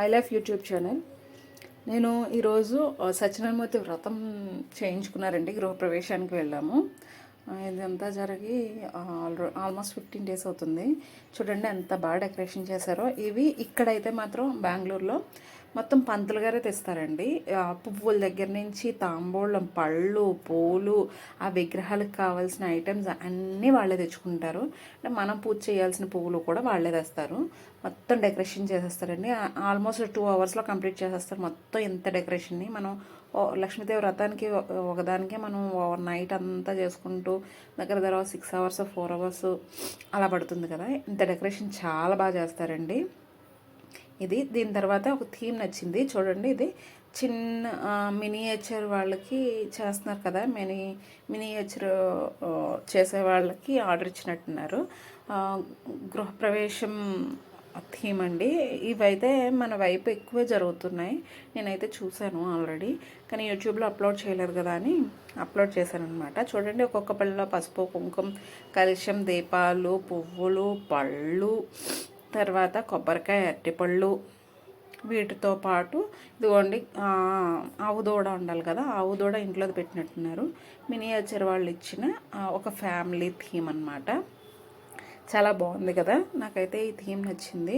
My life YouTube channel. నేను ఈరోజు సత్యనారాయణమూర్తి వ్రతం చేయించుకున్నారండి. గృహప్రవేశానికి వెళ్ళాము. ఇదంతా జరిగి ఆల్మోస్ట్ 15 days అవుతుంది. చూడండి ఎంత బాగా డెకరేషన్ చేశారో. ఇవి ఇక్కడైతే మాత్రం బెంగళూరులో మొత్తం పంతులు గారే తెస్తారండి. పువ్వుల దగ్గర నుంచి తాంబూలం, పళ్ళు, పూలు, ఆ విగ్రహాలకు కావాల్సిన ఐటమ్స్ అన్నీ వాళ్ళే తెచ్చుకుంటారు. అంటే మనం పూజ చేయాల్సిన పువ్వులు కూడా వాళ్ళే తెస్తారు. మొత్తం డెకరేషన్ చేసేస్తారండి. ఆల్మోస్ట్ 2 hours కంప్లీట్ చేసేస్తారు మొత్తం ఇంత డెకరేషన్ని. మనం లక్ష్మీదేవి వ్రతానికి ఒకదానికే మనం నైట్ అంతా చేసుకుంటూ దగ్గర 6 hours 4 hours అలా పడుతుంది కదా. ఇంత డెకరేషన్ చాలా బాగా చేస్తారండి. దీని తర్వాత ఒక థీమ్ నచ్చింది చూడండి. ఇది చిన్న మినియేచర్ వాళ్ళకి చేస్తున్నారు కదా, మినియేచర్ చేసే వాళ్ళకి ఆర్డర్ ఇచ్చినట్టున్నారు. గృహప్రవేశం థీమ్ అండి. ఇవైతే మన వైపు ఎక్కువే జరుగుతున్నాయి. నేనైతే చూశాను ఆల్రెడీ, కానీ యూట్యూబ్లో అప్లోడ్ చేయలేదు కదా అని అప్లోడ్ చేశాను అనమాట. చూడండి, ఒక్కొక్క పళ్ళలో పసుపు, కుంకుమ, కలశం, దీపాలు, పువ్వులు, పళ్ళు, తర్వాత కొబ్బరికాయ, అరటిపళ్ళు, వీటితో పాటు ఇదిగోండి ఆవు దూడ ఉండాలి కదా, ఆవు దూడ ఇంట్లో పెట్టినట్టున్నారు. మినియేచర్ వాళ్ళు ఇచ్చిన ఒక ఫ్యామిలీ థీమ్ అనమాట. చాలా బాగుంది కదా. నాకైతే ఈ థీమ్ నచ్చింది,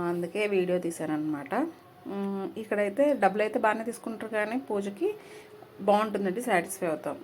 అందుకే వీడియో తీశాను అనమాట. ఇక్కడైతే డబ్బులు అయితే బాగానే తీసుకుంటారు, కానీ పూజకి బాగుంటుందండి, సాటిస్ఫై అవుతాం.